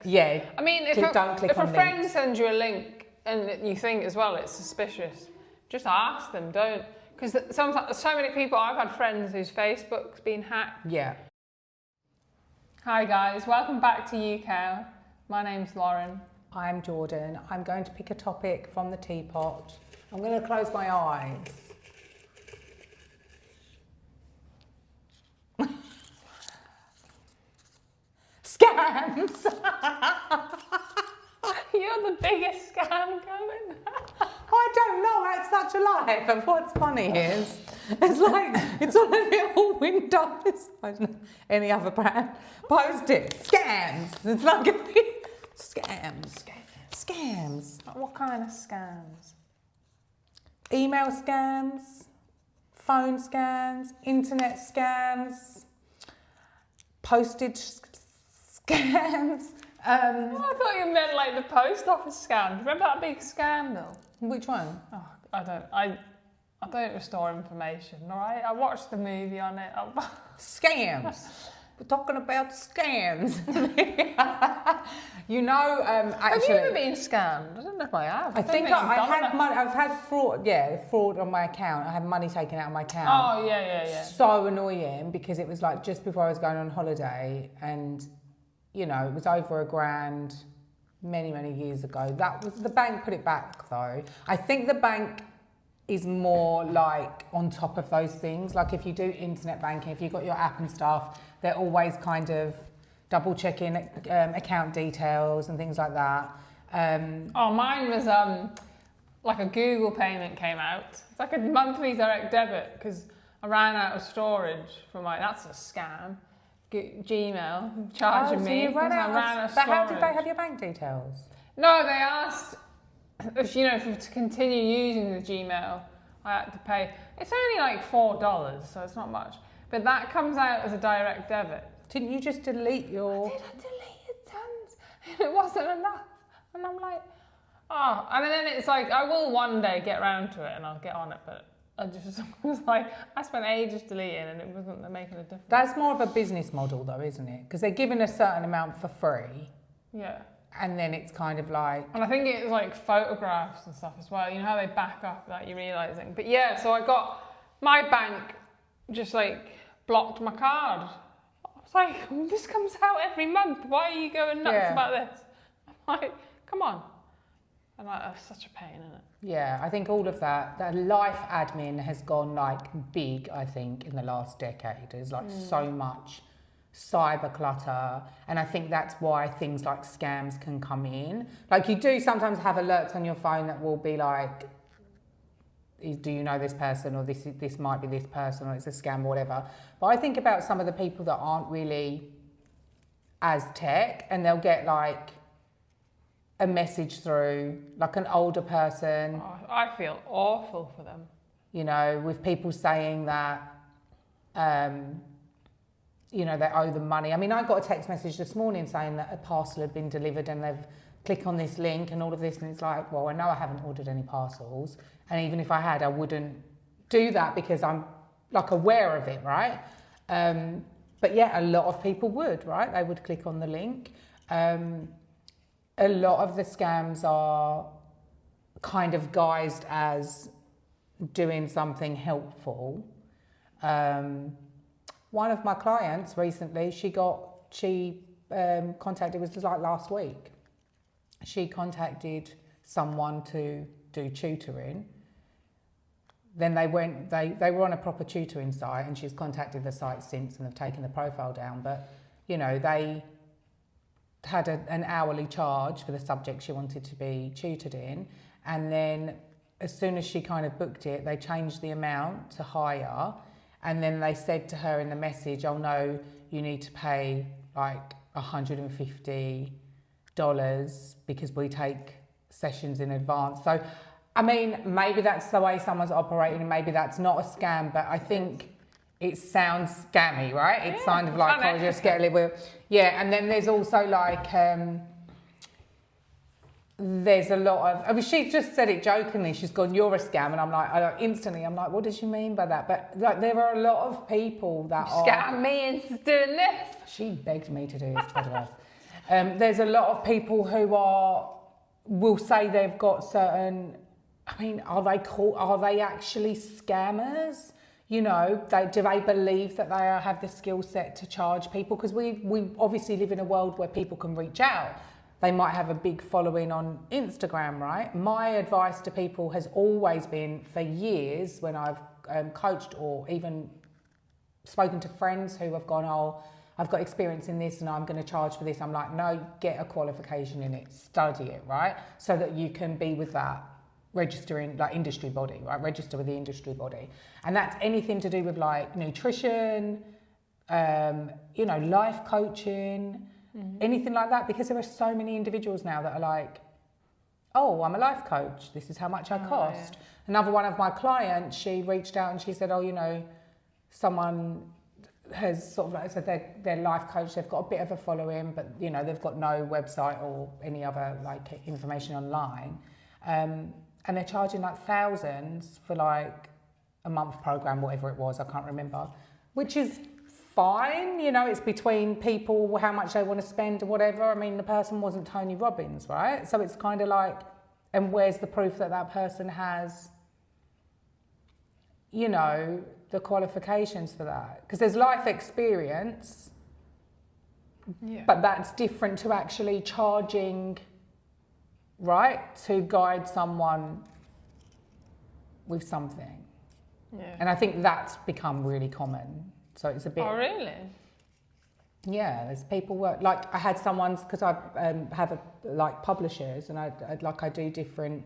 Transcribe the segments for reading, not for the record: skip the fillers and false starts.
Yeah. I mean, if a friend sends you a link and you think as well it's suspicious, just ask them. Don't, because sometimes so many people. I've had friends whose Facebook's been hacked. Yeah. Hi guys, welcome back to UK. My name's Lauren. I'm Jordan. I'm going to pick a topic from the teapot. I'm going to close my eyes. Scams! You're the biggest scam going. I don't know, that's such a lie. But what's funny is, it's like, it's on a little window. I don't know, any other brand. Post-it. Scams. It's like scams. Scams. What kind of scams? Email scams, phone scams, internet scams, postage scams. I thought you meant like the post office scam. Remember that big scandal? Which one? Oh, I don't restore information, all right? I watched the movie on it. Scams. We're talking about scams. You know, actually. Have you ever been scammed? I don't know if I have. I think I've had fraud. Yeah, fraud on my account. I had money taken out of my account. Oh yeah. So annoying because it was like just before I was going on holiday, and you know it was over $1,000 many years ago. That was the bank put it back though. I think the bank is more like on top of those things. Like if you do internet banking, if you've got your app and stuff, they're always kind of double checking account details and things like that. Mine was like a Google payment came out. It's like a monthly direct debit because I ran out of storage for that's a scam. Gmail charging me because I ran out of storage. But how did they have your bank details? No, they asked if to continue using the Gmail, I had to pay. It's only like $4, so it's not much. But that comes out as a direct debit. Didn't you just delete your... I deleted tons. It wasn't enough. And I'm like, and then it's like, I will one day get around to it and I'll get on it, but I just was like, I spent ages deleting and it wasn't making a difference. That's more of a business model though, isn't it? Because they're giving a certain amount for free. Yeah. And then it's kind of like... And I think it's like photographs and stuff as well. You know how they back up that you're realising. But yeah, so I got... My bank just like blocked my card. I was like, this comes out every month. Why are you going nuts about this? I'm like, come on. And like, that's such a pain, isn't it? Yeah, I think all of that life admin has gone like big, I think, in the last decade. There's like so much cyber clutter, and I think that's why things like scams can come in. Like you do sometimes have alerts on your phone that will be like, do you know this person, or this might be this person, or it's a scam or whatever. But I think about some of the people that aren't really as tech, and they'll get like a message through, like an older person. Oh, I feel awful for them. You know, with people saying that you know, they owe them money. I mean, I got a text message this morning saying that a parcel had been delivered and they've clicked on this link and all of this, and it's like, well, I know I haven't ordered any parcels, and even if I had, I wouldn't do that because I'm like aware of it, right? But yeah, a lot of people would, right? They would click on the link. A lot of the scams are kind of guised as doing something helpful. One of my clients recently, she contacted, it was like last week. She contacted someone to do tutoring. Then they were on a proper tutoring site, and she's contacted the site since and they've taken the profile down. But, you know, they had an hourly charge for the subject she wanted to be tutored in. And then as soon as she kind of booked it, they changed the amount to higher. And then they said to her in the message, oh no, you need to pay like $150 because we take sessions in advance. So, I mean, maybe that's the way someone's operating and maybe that's not a scam, but I think it sounds scammy, right? It's kind of like, oh, just get a little bit. Yeah, and then there's also like, there's a lot of, I mean, she just said it jokingly, she's gone, you're a scam, and I'm like, instantly, I'm like, what does she mean by that? But like, there are a lot of people that scam me into doing this. She begged me to do this, by the way. There's a lot of people who will say they've got certain. I mean, are they actually scammers? You know, do they believe that they have the skill set to charge people? Because we obviously live in a world where people can reach out. They might have a big following on Instagram, right? My advice to people has always been, for years, when I've coached or even spoken to friends who have gone, oh, I've got experience in this and I'm going to charge for this. I'm like, no, get a qualification in it, study it, right? So that you can be with that registering, like, industry body, right? Register with the industry body. And that's anything to do with like nutrition, you know, life coaching, anything like that, because there are so many individuals now that are like, oh, I'm a life coach, this is how much I cost. Yeah. Another one of my clients, she reached out and she said, oh, you know, someone has sort of like said they're life coach, they've got a bit of a following, but you know, they've got no website or any other like information online. And they're charging like thousands for like a month program, whatever it was, I can't remember, which is fine. You know, it's between people, how much they want to spend or whatever. I mean, the person wasn't Tony Robbins, right? So it's kind of like, and where's the proof that that person has, you know, the qualifications for that? Because there's life experience, but that's different to actually charging, right, to guide someone with something. Yeah. And I think that's become really common. So it's a bit... Oh, really? Yeah, there's people work... Like, I had someone's... Because I have, publishers, and I do different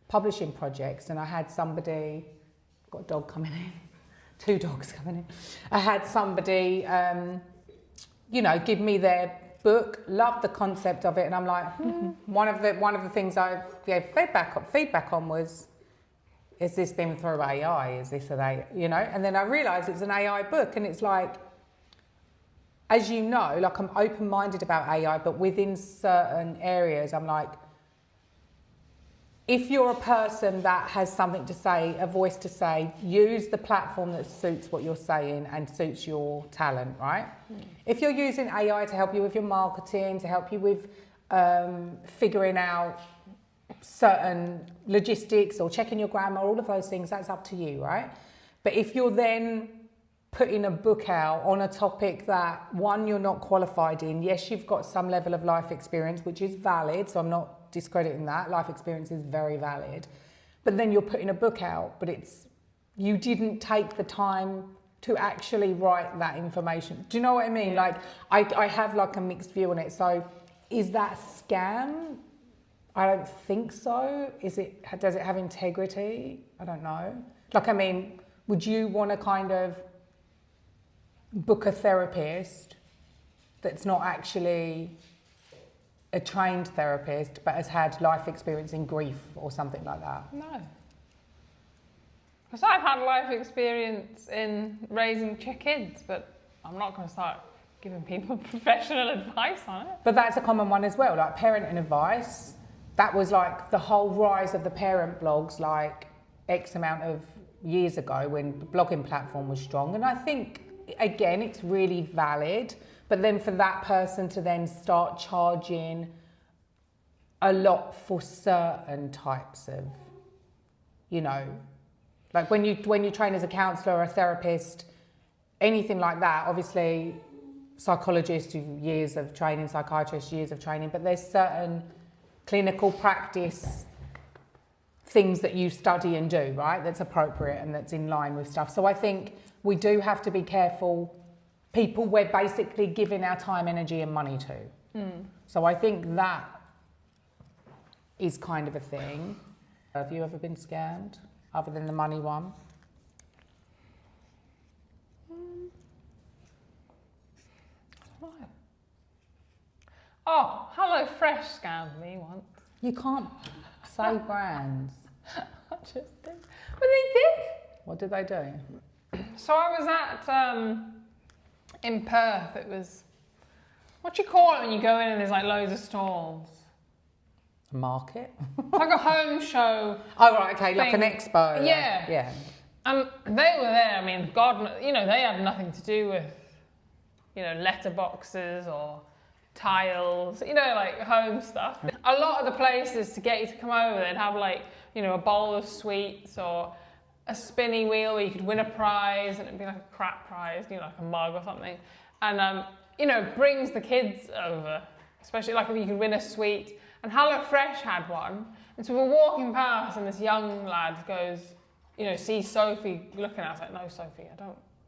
publishing projects, and I had somebody... Got a dog coming in. 2 dogs coming in. I had somebody, you know, give me their book, loved the concept of it, and I'm like, one of the things I gave feedback on was, is this been through AI? Is this an AI? You know? And then I realised it's an AI book, and it's like, as you know, like, I'm open-minded about AI, but within certain areas, I'm like, if you're a person that has something to say, a voice to say, use the platform that suits what you're saying and suits your talent, right? If you're using AI to help you with your marketing, to help you with figuring out certain logistics or checking your grammar, all of those things, that's up to you, right? But if you're then putting a book out on a topic that, one, you're not qualified in, yes, you've got some level of life experience, which is valid, so I'm not discrediting that, life experience is very valid, but then you're putting a book out, but you didn't take the time to actually write that information. Do you know what I mean? Like, I have like a mixed view on it. So is that a scam? I don't think so. Does it have integrity? I don't know. Like, I mean, would you want to kind of book a therapist that's not actually a trained therapist but has had life experience in grief or something like that? No. Because I've had life experience in raising kids, but I'm not going to start giving people professional advice on it. But that's a common one as well, like parenting advice. That was like the whole rise of the parent blogs, like X amount of years ago when the blogging platform was strong. And I think, again, it's really valid. But then for that person to then start charging a lot for certain types of, you know, like when you train as a counsellor or a therapist, anything like that, obviously psychologists, years of training, psychiatrists, years of training, but there's certain clinical practice things that you study and do, right, that's appropriate and that's in line with stuff. So I think we do have to be careful. People we're basically giving our time, energy and money to. So I think that is kind of a thing. Have you ever been scammed, other than the money one? Oh, HelloFresh scammed me once. You can't say brands. I just did. But they did. What did they do? So I was at... in Perth, it was, what do you call it when you go in and there's like loads of stalls? A market? It's like a home show. Oh, right, okay, thing. like an expo. Yeah. Yeah. And they were there, I mean, God, you know, they had nothing to do with, you know, letterboxes or tiles, you know, like home stuff. A lot of the places to get you to come over, they'd have like, you know, a bowl of sweets or a spinny wheel where you could win a prize, and it'd be like a crap prize, you know, like a mug or something. And, you know, brings the kids over, especially like if you could win a sweet. And HelloFresh had one. And so we're walking past and this young lad goes, you know, sees Sophie looking at us like, no, Sophie,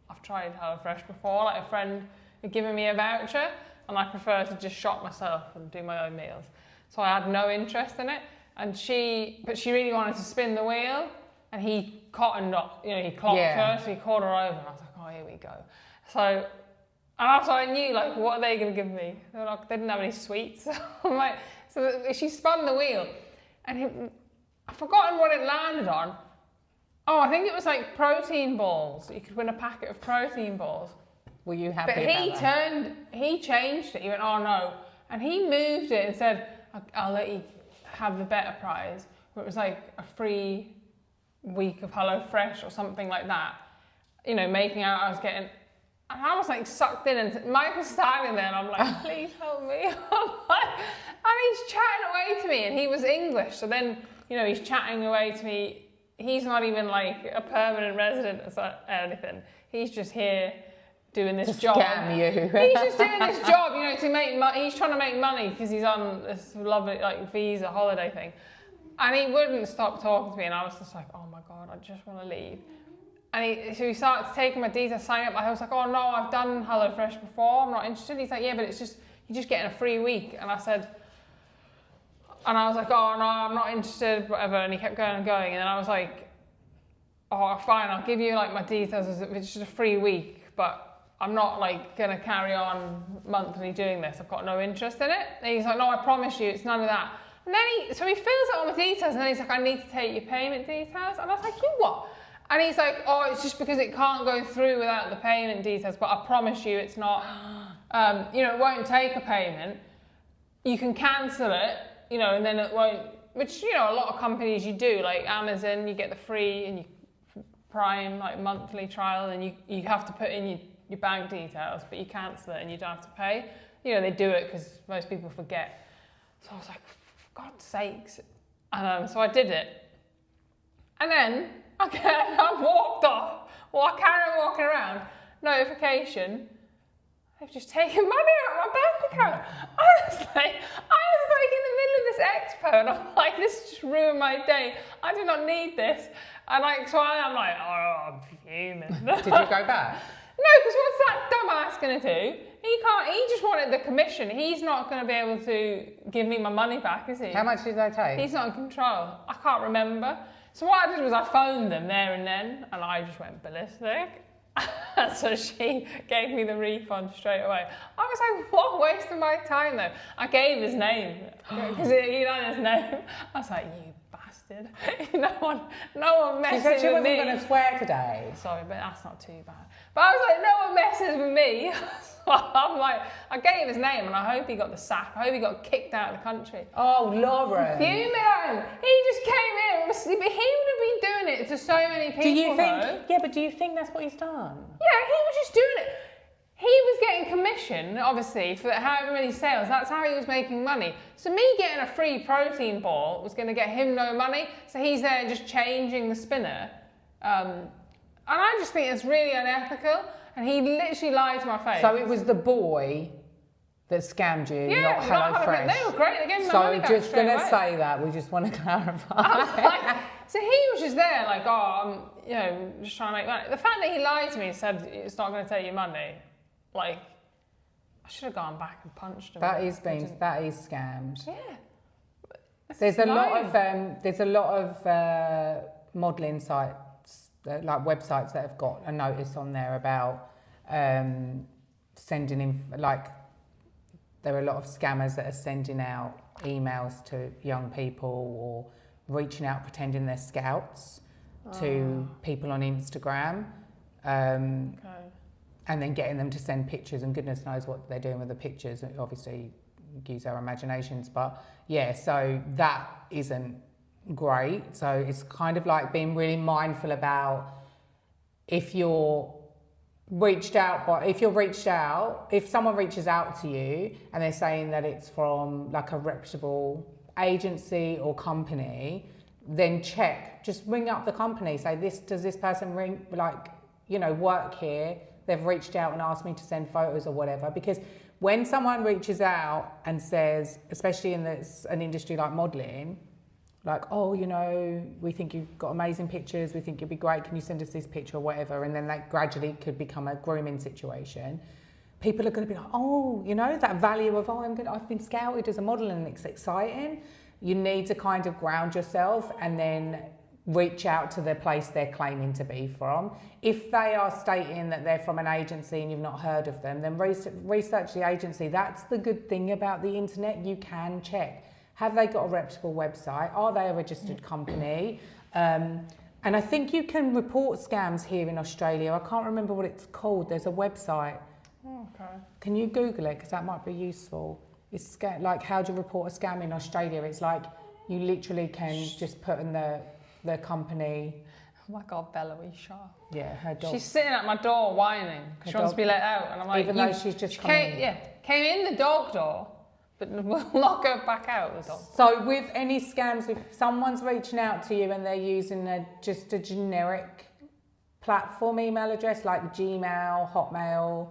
I've tried HelloFresh before. Like a friend had given me a voucher and I prefer to just shop myself and do my own meals. So I had no interest in it. But she really wanted to spin the wheel, and he cottoned up, you know, he clocked her, so he called her over, and I was like, oh, here we go. So, and also I knew, like, what are they going to give me? They didn't have any sweets. I'm like, so she spun the wheel, and I've forgotten what it landed on. Oh, I think it was like protein balls. You could win a packet of protein balls. Were you happy But he changed it. He went, oh no. And he moved it and said, I'll let you have the better prize. Where it was like a free week of HelloFresh or something like that. You know, making out I was getting, and I was like sucked in, and Mike was standing there and I'm like, please help me. And he's chatting away to me, and he was English. So then, you know, he's chatting away to me. He's not even like a permanent resident or anything. He's just here doing this job. Scam you. He's just doing this job, you know, to make money. He's trying to make money because he's on this lovely like visa holiday thing. And he wouldn't stop talking to me, and I was just like, oh my God, I just want to leave. And so he started taking my details, signing up. I was like, oh no, I've done HelloFresh before, I'm not interested. He's like, yeah, but it's just, you're just getting a free week. And I was like, oh no, I'm not interested, whatever. And he kept going and going. And then I was like, oh, fine, I'll give you like my details. It's just a free week, but I'm not like gonna carry on monthly doing this. I've got no interest in it. And he's like, no, I promise you, it's none of that. And then he fills out all my details, and then he's like, I need to take your payment details. And I was like, you what? And he's like, oh, it's just because it can't go through without the payment details, but I promise you it's not, you know, it won't take a payment. You can cancel it, you know, and then it won't, which, you know, a lot of companies you do, like Amazon, you get the free and you Prime, like monthly trial, and you have to put in your bank details, but you cancel it and you don't have to pay. You know, they do it because most people forget. So I was like, for God's sakes. And so I did it. And then I walked off. Well, I carried on walking around. Notification. They've just taken money out of my bank account. I was like in the middle of this expo, and I'm like, this just ruined my day. I do not need this. And like, so I'm like, oh, I'm fuming. Did you go back? No, because what's that dumbass going to do? He just wanted the commission. He's not going to be able to give me my money back, is he? How much did they take? He's not in control. I can't remember. So what I did was I phoned them there and then, and I just went ballistic. So she gave me the refund straight away. I was like, what a waste of my time though. I gave his name, because he had his name. I was like, you bastard. No one messes with me. She said she wasn't going to swear today. Sorry, but that's not too bad. But I was like, no one messes with me. So I'm like, I gave his name, and I hope he got the sack. I hope he got kicked out of the country. Oh, Lauren. Fuming at him. He just came in, but he would have been doing it to so many people. Do you think? Though. Yeah, but do you think that's what he's done? Yeah, he was just doing it. He was getting commission, obviously, for however many sales. That's how he was making money. So me getting a free protein ball was going to get him no money. So he's there just changing the spinner. And I just think it's really unethical. And he literally lied to my face. So it was the boy that scammed you, not HelloFresh. They were great. They gave me my money back So just going to away. say that. We just want to clarify. So he was just there like, oh, I'm, you know, just trying to make money. The fact that he lied to me and said it's not going to take your money, like, I should have gone back and punched him. That is scammed. Yeah. There's a lot of modelling sites, like websites that have got a notice on there about sending in, like, there are a lot of scammers that are sending out emails to young people or reaching out pretending they're scouts to people on Instagram. And then getting them to send pictures, and goodness knows what they're doing with the pictures. Obviously, use our imaginations, but yeah, so that isn't great. So it's kind of like being really mindful about if you're reached out, but if you're reached out, if someone reaches out to you and they're saying that it's from like a reputable agency or company, then check, just ring up the company, say does this person work here? They've reached out and asked me to send photos or whatever. Because when someone reaches out and says, especially in an industry like modelling, like, oh, we think you've got amazing pictures, we think you'd be great, can you send us this picture or whatever, and then that gradually could become a grooming situation, people are going to be like, oh, that value of, I've been scouted as a model and it's exciting. You need to kind of ground yourself and then reach out to the place they're claiming to be from. If they are stating that they're from an agency and you've not heard of them, then research the agency. That's the good thing about the internet, you can check. Have they got a reputable website? Are they a registered company? And I think you can report scams here in Australia. I can't remember what it's called. There's a website. Okay. Can you Google it? Because that might be useful. It's like, how do you report a scam in Australia? It's like you literally can just put in the company. Oh my God, Bella, we sharp. Yeah, her dog. She's sitting at my door whining. She wants to be let out. And I'm like, even though she's just came in the dog door, but will not go back out the dog. So with any scams, if someone's reaching out to you and they're using just a generic platform email address like Gmail, Hotmail,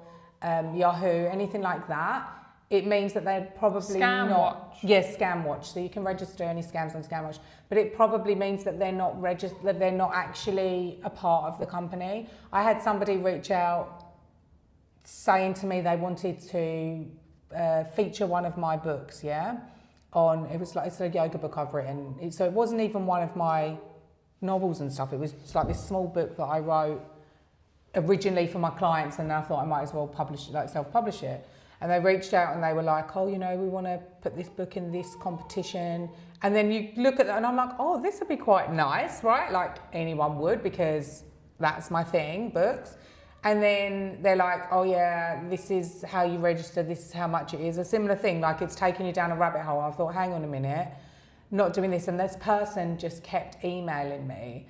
Yahoo, anything like that, it means that they're probably not... Yes, Scamwatch. So you can register any scams on Scamwatch. But it probably means that they're not they're not actually a part of the company. I had somebody reach out saying to me they wanted to feature one of my books, it's a yoga book I've written. So it wasn't even one of my novels and stuff. It was just like this small book that I wrote originally for my clients, and I thought I might as well self-publish it. And they reached out and they were like, we want to put this book in this competition. And then you look at that and I'm like, this would be quite nice, right? Like anyone would, because that's my thing, books. And then they're like, this is how you register, this is how much it is. A similar thing, like it's taking you down a rabbit hole. I thought, hang on a minute, not doing this. And this person just kept emailing me.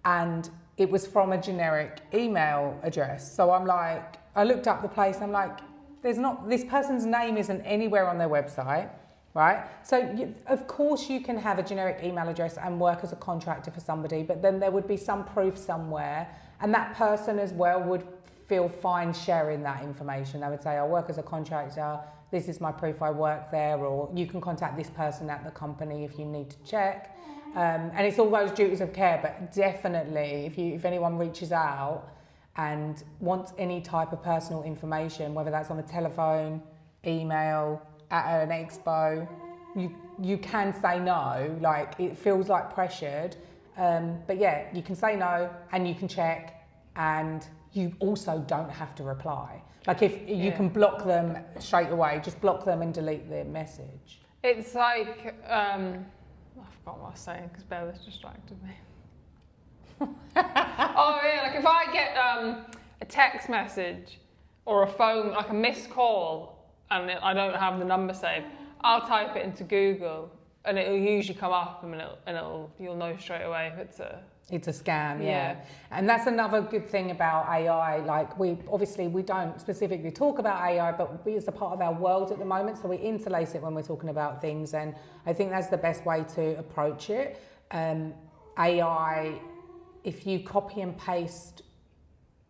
And it was from a generic email address. So I'm like, I looked up the place and I'm like, this person's name isn't anywhere on their website, right? So of course you can have a generic email address and work as a contractor for somebody, but then there would be some proof somewhere, and that person as well would feel fine sharing that information. They would say, I work as a contractor, this is my proof I work there, or you can contact this person at the company if you need to check. And it's all those duties of care, but definitely if anyone reaches out and wants any type of personal information, whether that's on the telephone, email, at an expo, you can say no. Like, it feels like pressured, but yeah, you can say no and you can check, and you also don't have to reply. Like, if you can block them straight away, just block them and delete their message. It's like I forgot what I was saying because Bella's distracted me. Like if I get a text message or a phone, like a missed call, and I don't have the number saved, I'll type it into Google and it'll usually come up, and you'll know straight away if it's a scam. Yeah. And that's another good thing about AI. Like, we don't specifically talk about AI, but it's a part of our world at the moment, so we interlace it when we're talking about things, and I think that's the best way to approach it. AI, if you copy and paste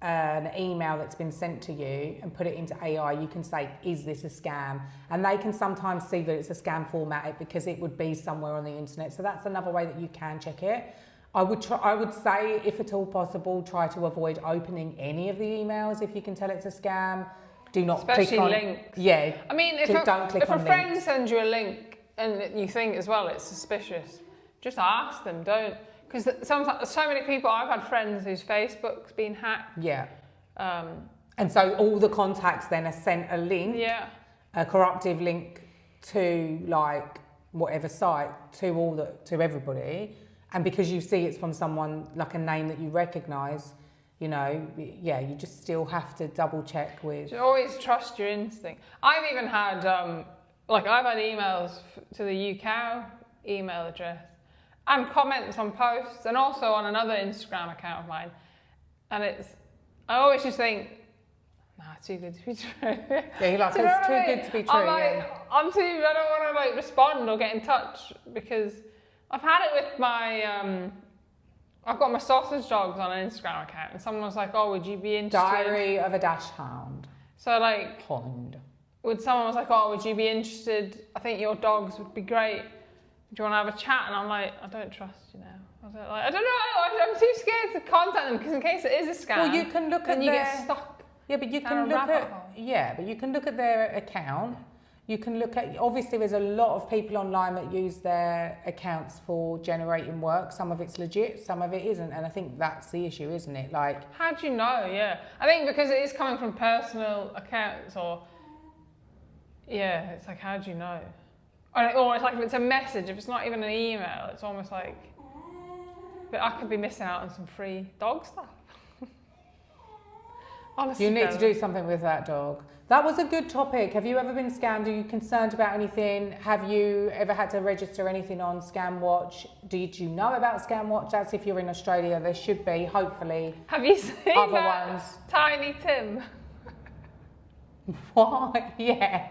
an email that's been sent to you and put it into AI, you can say, is this a scam? And they can sometimes see that it's a scam format because it would be somewhere on the internet. So that's another way that you can check it. I would say, if at all possible, try to avoid opening any of the emails if you can tell it's a scam. Do not click on links. Yeah. I mean, if a friend sends you a link and you think as well it's suspicious, just ask them. Don't. Because sometimes, so many people, I've had friends whose Facebook's been hacked. Yeah. And so all the contacts then are sent a link, a corruptive link to like whatever site, to everybody. And because you see it's from someone, like a name that you recognise, you just still have to double check with. You always trust your instinct. I've even had, I've had emails to the UK email address, and comments on posts, and also on another Instagram account of mine. And I always just think, Nah, too good to be true. Yeah, you're like, Do you know it's what I too mean? good to be true. I'm like, Yeah. I don't want to like respond or get in touch because I've had it with my, I've got my sausage dogs on an Instagram account and someone was like, oh, would you be interested? Diary of a Dash Hound. So like, Hound. someone was like, oh, would you be interested? I think your dogs would be great. Do you want to have a chat? And I'm like, I don't trust you now. I don't know. I'm too scared to contact them because in case it is a scam, Well, you can look then at you their... get stuck. Yeah, but you down can a look rabbit at... hole. Yeah, but you can look at their account. You can look at... Obviously, there's a lot of people online that use their accounts for generating work. Some of it's legit, some of it isn't. And I think that's the issue, isn't it? Like... How do you know? Yeah. I think because it is coming from personal accounts or... Yeah, it's like, how do you know? Or it's like if it's a message, if it's not even an email, it's almost like... But I could be missing out on some free dog stuff. Honestly, You need to do something with that dog. That was a good topic. Have you ever been scammed? Are you concerned about anything? Have you ever had to register anything on Scamwatch? Did you know about Scamwatch? That's if you're in Australia. There should be, hopefully. Have you seen Other that ones. Tiny Tim? What? Yeah.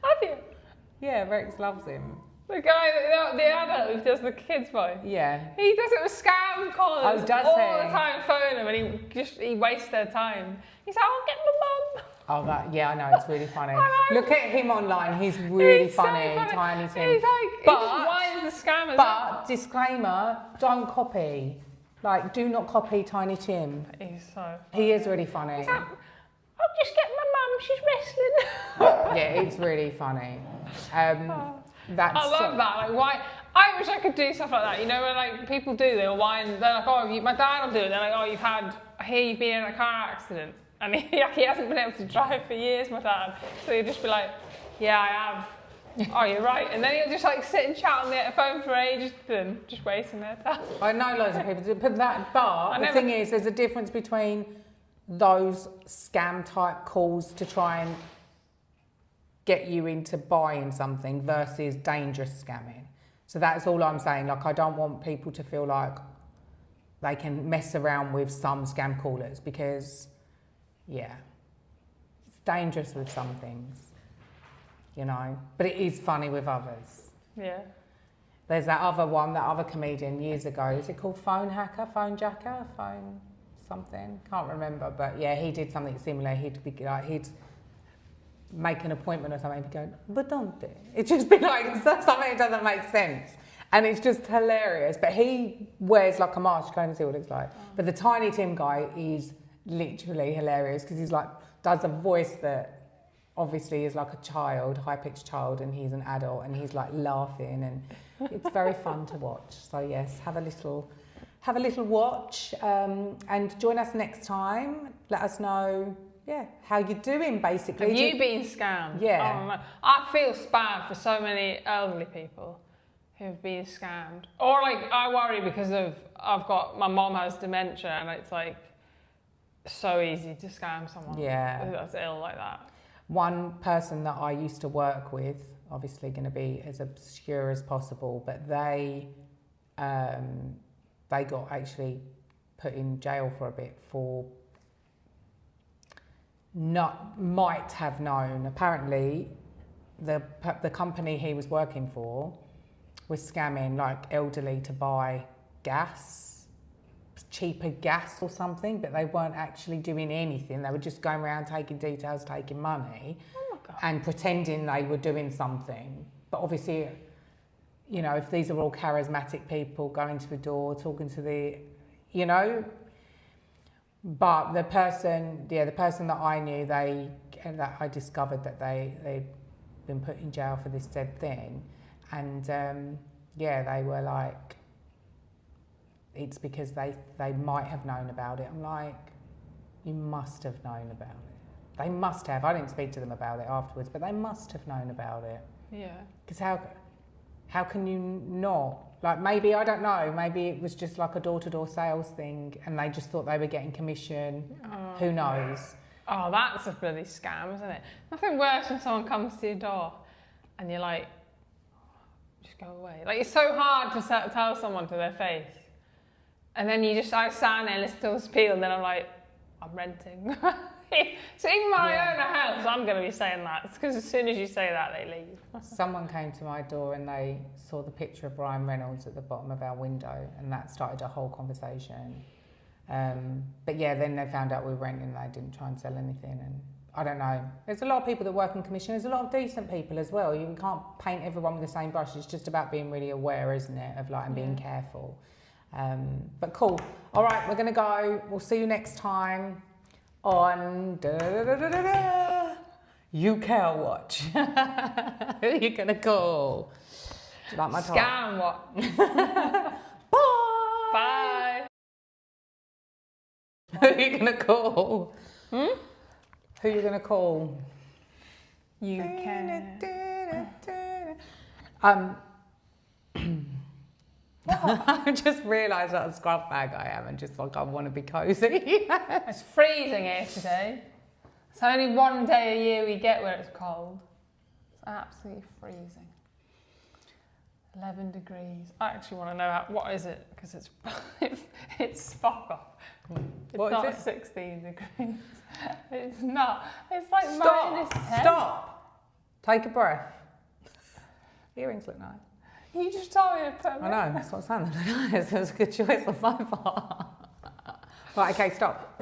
Have you? Yeah, Rex loves him. The guy, the adult who does the kids voice. Yeah. He does it with scam callers Oh, does all he? the time, phone them, and he wastes their time. He's like, I'll get my mum. Oh, that, yeah, I know, it's really funny. I know. Look at him online, he's really He's so funny, Tiny Tim. He's like, he just winds the scammers up. But, disclaimer, don't copy. Like, do not copy Tiny Tim. He's so... He is really funny. He's like, I'll just get my mum, she's wrestling. Yeah, it's really funny. That's I love that. Like, why? I wish I could do stuff like that. You know, when like people do, they'll whine. They're like, oh, my dad will do it. They're like, oh, I hear you've been in a car accident, and he hasn't been able to drive for years, my dad. So he'll just be like, yeah, I have. Oh, you're right. And then he'll just like sit and chat on the phone for ages, then just wasting their time. I know loads of people do, but the thing is, there's a difference between those scam type calls to try and get you into buying something versus dangerous scamming. So that's all I'm saying. Like, I don't want people to feel like they can mess around with some scam callers because, yeah, it's dangerous with some things, you know, but it is funny with others. Yeah. There's that other one, that other comedian years ago. Is it called Phone Hacker, Phone Jacker, Phone something? Can't remember, but yeah, he did something similar. He'd be like, he'd make an appointment or something, he'd go, but don't they? It'd just be like, something that doesn't make sense. And it's just hilarious. But he wears like a mask, go and see what it looks like. But the Tiny Tim guy is literally hilarious because he's like, does a voice that obviously is like a child, high-pitched child, and he's an adult and he's like laughing, and it's very fun to watch. So yes, have a little watch, and join us next time. Let us know, yeah, how you're doing, basically. Have you been scammed? Yeah. Oh, no. I feel bad for so many elderly people who've been scammed. Or like, I worry because my mom has dementia, and it's like so easy to scam someone that's ill like that. One person that I used to work with, obviously going to be as obscure as possible, but they got actually put in jail for a bit for might have known. Apparently, the company he was working for was scamming like elderly to buy gas, cheaper gas or something, but they weren't actually doing anything. They were just going around taking details, taking money, and pretending they were doing something. But obviously, you know, if these are all charismatic people going to the door, talking to the, you know. But the person that I knew, that I discovered that they'd been put in jail for this said thing, and they were like, it's because they might have known about it. I'm like, you must have known about it. They must have. I didn't speak to them about it afterwards, but they must have known about it. Yeah. Because how can you not? Like, maybe, I don't know, maybe it was just like a door-to-door sales thing and they just thought they were getting commission. Who knows? Oh, that's a bloody scam, isn't it? Nothing worse when someone comes to your door and you're like, just go away. Like, it's so hard to tell someone to their face. And then I stand there and listen to the spiel, and then I'm like, I'm renting. So even when I own a house, I'm going to be saying that. It's because as soon as you say that, they leave. Someone came to my door and they saw the picture of Ryan Reynolds at the bottom of our window, and that started a whole conversation. But yeah, then they found out we were renting and they didn't try and sell anything. And I don't know. There's a lot of people that work in commission. There's a lot of decent people as well. You can't paint everyone with the same brush. It's just about being really aware, isn't it, of like and being careful. But cool. All right, we're gonna go. We'll see you next time on Scamwatch. Who are you gonna call? Do you like my top? Scamwatch. Bye. Bye. Who are you gonna call? Who are you gonna call? You can. I just realised what a scrub bag I am and just like I want to be cosy. It's freezing here today. It's only one day a year we get where it's cold. It's absolutely freezing. 11 degrees. I actually want to know what is it, because it's fuck off. It's What not is it? 16 degrees. It's not. It's like Stop! -10. Stop! Take a breath. Earrings look nice. You just told me to put them I know, that's what I'm saying. They look nice. It was a good choice on my part. Right, okay, stop.